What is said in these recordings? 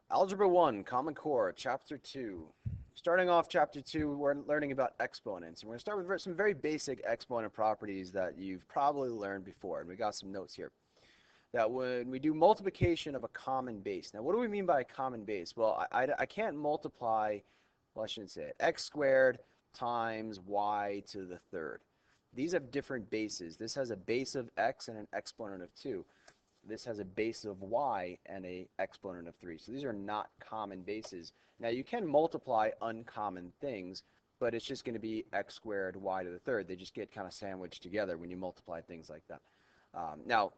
Algebra 1, Common Core, Chapter 2. Starting off Chapter 2, we're learning about exponents. And we're going to start with some very basic exponent properties that you've probably learned before. And we got some notes here. That when we do multiplication of a common base. Now, what do we mean by a common base? Well, I can't multiply, well, I shouldn't say it, x squared times y to the third. These have different bases. This has a base of x and an exponent of 2. This has a base of y and a exponent of 3. So these are not common bases. Now you can multiply uncommon things, but it's just going to be x squared y to the third. They just get kind of sandwiched together when you multiply things like that. Now,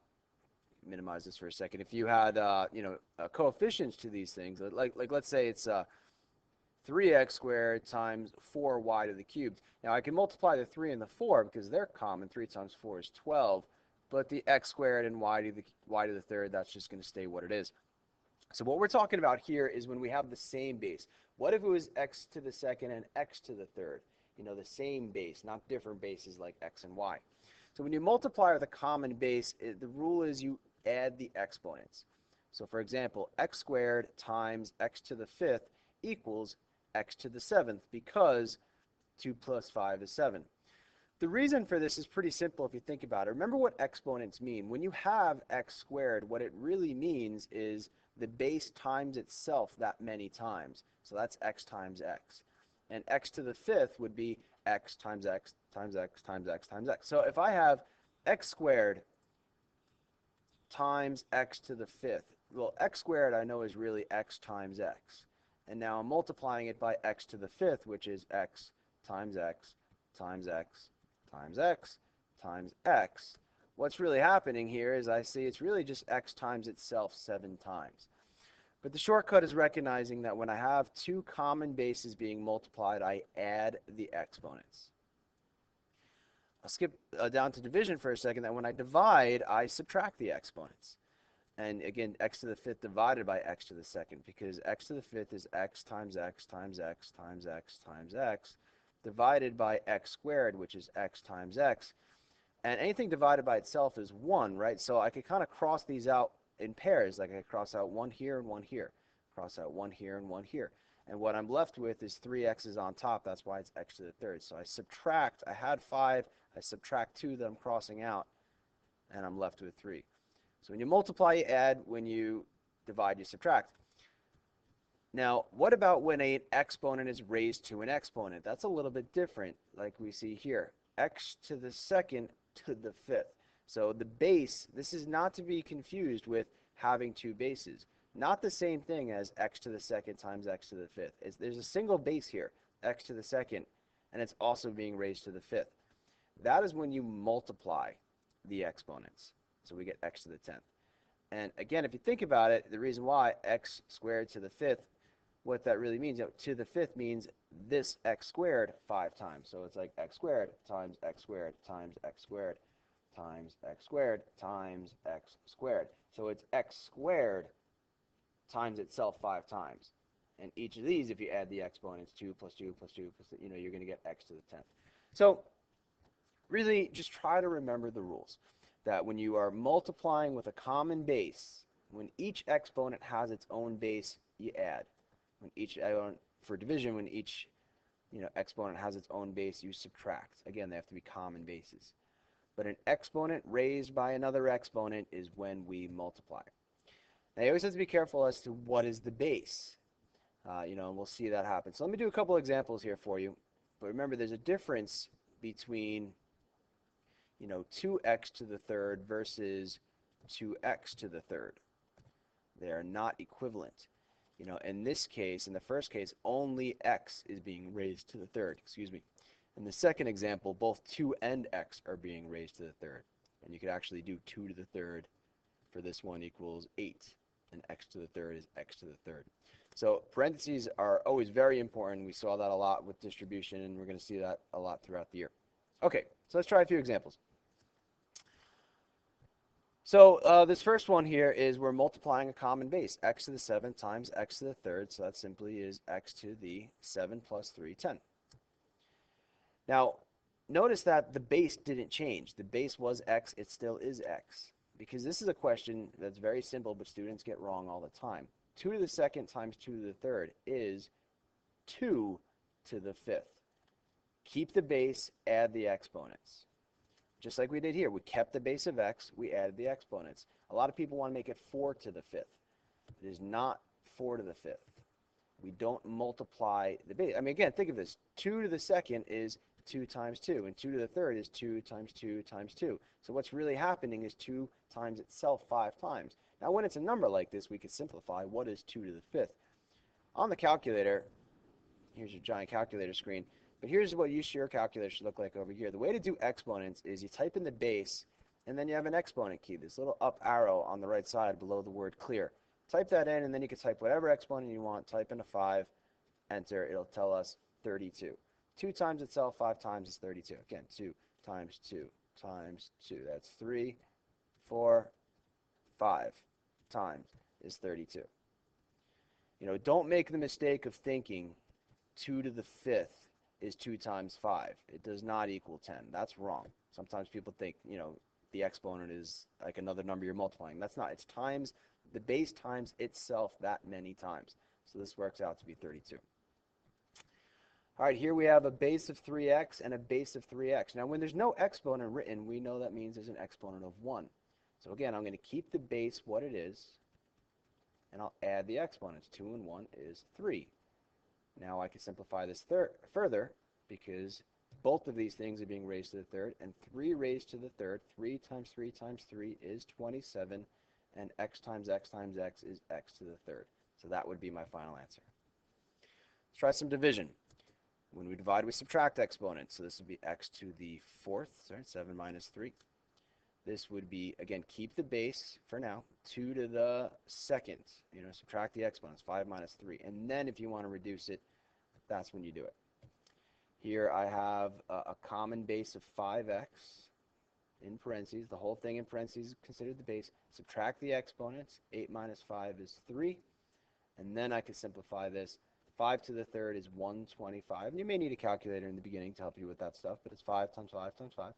minimize this for a second. If you had, coefficients to these things, like let's say it's 3x squared times 4y to the cubed. Now I can multiply the 3 and the 4 because they're common. 3 times 4 is 12. But the x squared and y to the third, that's just going to stay what it is. So what we're talking about here is when we have the same base. What if it was x to the second and x to the third? You know, the same base, not different bases like x and y. So when you multiply with a common base, the rule is you add the exponents. So for example, x squared times x to the fifth equals x to the seventh because 2 plus 5 is 7. The reason for this is pretty simple if you think about it. Remember what exponents mean. When you have x squared, what it really means is the base times itself that many times. So that's x times x. And x to the fifth would be x times x times x times x times x. So if I have x squared times x to the fifth, well, x squared I know is really x times x. And now I'm multiplying it by x to the fifth, which is x times x times x times x times x. What's really happening here is I see it's really just x times itself 7 times. But the shortcut is recognizing that when I have two common bases being multiplied, I add the exponents. I'll skip down to division for a second. That when I divide, I subtract the exponents. And again, x to the fifth divided by x to the second, because x to the fifth is x times x times x times x times x divided by x squared, which is x times x. And anything divided by itself is 1, right? So I could kind of cross these out in pairs. Like I could cross out 1 here and 1 here. Cross out 1 here and 1 here. And what I'm left with is 3 x's on top. That's why it's x to the third. So I subtract. I had 5. I subtract 2 that I'm crossing out. And I'm left with 3. So when you multiply, you add. When you divide, you subtract. Now, what about when an exponent is raised to an exponent? That's a little bit different, like we see here. X to the second to the fifth. So the base, this is not to be confused with having two bases. Not the same thing as x to the second times x to the fifth. There's a single base here, x to the second, and it's also being raised to the fifth. That is when you multiply the exponents. So we get x to the 10th. And again, if you think about it, the reason why x squared to the fifth, what that really means, to the fifth means this x squared 5 times. So it's like x squared times x squared times x squared times x squared times x squared. So it's x squared times itself 5 times. And each of these, if you add the exponents, 2 plus 2 plus 2 plus, you're going to get x to the 10th. So really just try to remember the rules. That when you are multiplying with a common base, when each exponent has its own base, you add. For division, when each exponent has its own base, you subtract. Again, they have to be common bases. But an exponent raised by another exponent is when we multiply. Now, you always have to be careful as to what is the base. And we'll see that happen. So let me do a couple examples here for you. But remember, there's a difference between 2x to the third versus 2x to the third. They are not equivalent. In this case, in the first case, only x is being raised to the third. Excuse me. In the second example, both 2 and x are being raised to the third. And you could actually do 2 to the third for this one equals 8. And x to the third is x to the third. So parentheses are always very important. We saw that a lot with distribution, and we're going to see that a lot throughout the year. Okay, so let's try a few examples. So this first one here is we're multiplying a common base, x to the 7th times x to the third. So that simply is x to the 7 plus 3, 10. Now, notice that the base didn't change. The base was x. It still is x. Because this is a question that's very simple, but students get wrong all the time. 2 to the second times 2 to the third is 2 to the fifth. Keep the base, add the exponents. Just like we did here, we kept the base of x, we added the exponents. A lot of people want to make it 4 to the fifth. It is not 4 to the fifth. We don't multiply the base. I mean, again, think of this. 2 to the second is 2 times 2, and 2 to the third is 2 times 2 times 2. So what's really happening is 2 times itself 5 times. Now, when it's a number like this, we can simplify what is 2 to the fifth. On the calculator, here's your giant calculator screen, but here's what your calculator should look like over here. The way to do exponents is you type in the base, and then you have an exponent key, this little up arrow on the right side below the word clear. Type that in, and then you can type whatever exponent you want. Type in a 5, enter. It'll tell us 32. 2 times itself 5 times is 32. Again, 2 times 2 times 2. That's 3, 4, 5 times is 32. You know, don't make the mistake of thinking 2 to the fifth is 2 times 5. It does not equal 10. That's wrong. Sometimes people think, you know, the exponent is like another number you're multiplying. That's not. It's times the base times itself that many times. So this works out to be 32. All right, here we have a base of 3x and a base of 3x. Now, when there's no exponent written, we know that means there's an exponent of 1. So again, I'm going to keep the base what it is, and I'll add the exponents. 2 and 1 is 3. Now I can simplify this further because both of these things are being raised to the third, and 3 raised to the third, 3 times 3 times 3 is 27, and x times x times x is x to the third. So that would be my final answer. Let's try some division. When we divide, we subtract exponents. So this would be x to the fourth, 7 minus 3. This would be, again, keep the base for now, 2 to the second. You know, subtract the exponents, 5 minus 3. And then if you want to reduce it, that's when you do it. Here I have a common base of 5x in parentheses. The whole thing in parentheses is considered the base. Subtract the exponents. 8 minus 5 is 3. And then I can simplify this. 5 to the third is 125. And you may need a calculator in the beginning to help you with that stuff, but it's 5 times 5 times 5.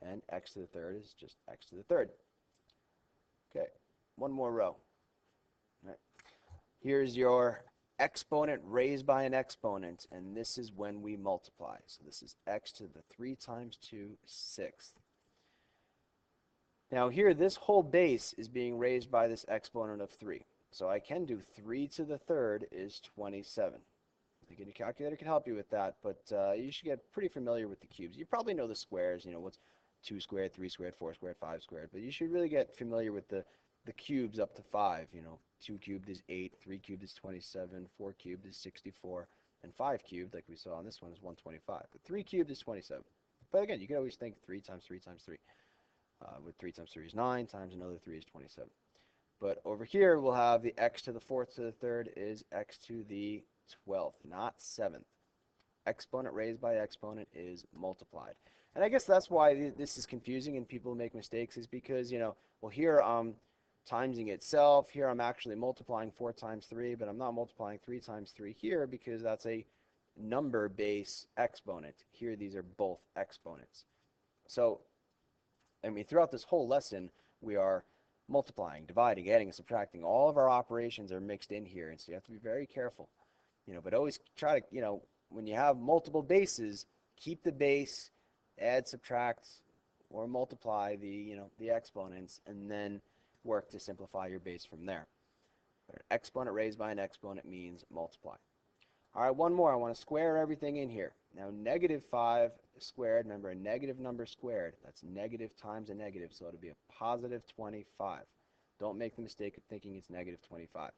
And x to the third is just x to the third. Okay, one more row. All right. Here's your exponent raised by an exponent, and this is when we multiply. So this is x to the 3 times 2 sixth. Now here, this whole base is being raised by this exponent of 3. So I can do 3 to the third is 27. Again, your calculator can help you with that, but you should get pretty familiar with the cubes. You probably know the squares, you know, what's 2 squared, 3 squared, 4 squared, 5 squared, but you should really get familiar with the cubes up to 5. You know, 2 cubed is 8, 3 cubed is 27, 4 cubed is 64, and 5 cubed, like we saw on this one, is 125. But 3 cubed is 27. But again, you can always think 3 times 3 times 3. With 3 times 3 is 9, times another 3 is 27. But over here, we'll have the x to the fourth to the third is x to the 12th, not 7th. Exponent raised by exponent is multiplied. And I guess that's why this is confusing and people make mistakes, is because, you know, well, here I'm timesing itself. Here I'm actually multiplying 4 times 3, but I'm not multiplying 3 times 3 here because that's a number base exponent. Here, these are both exponents. So, I mean, throughout this whole lesson, we are multiplying, dividing, adding, and subtracting. All of our operations are mixed in here, and so you have to be very careful. You know, but always try to, you know, when you have multiple bases, keep the base, add, subtract, or multiply the, you know, the exponents, and then work to simplify your base from there. But an exponent raised by an exponent means multiply. All right, one more. I want to square everything in here. Now, negative 5 squared, remember, a negative number squared, that's negative times a negative, so it'll be a positive 25. Don't make the mistake of thinking it's negative 25.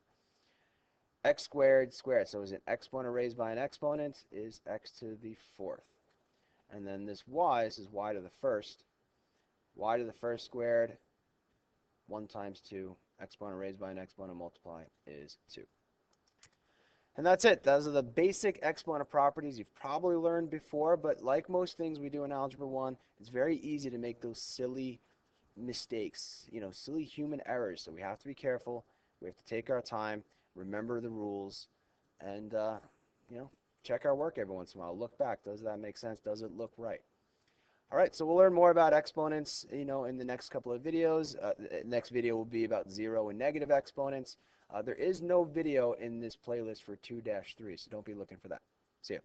X squared squared, so is an exponent raised by an exponent, is x to the fourth. And then this y, this is y to the first. Y to the first squared, 1 times 2, exponent raised by an exponent multiply is 2. And that's it. Those are the basic exponent properties you've probably learned before, but like most things we do in Algebra 1, it's very easy to make those silly mistakes, you know, silly human errors. So we have to be careful. We have to take our time, remember the rules, and, you know, check our work every once in a while. Look back. Does that make sense? Does it look right? All right, so we'll learn more about exponents, in the next couple of videos. The next video will be about 0 and negative exponents. There is no video in this playlist for 2-3, so don't be looking for that. See ya.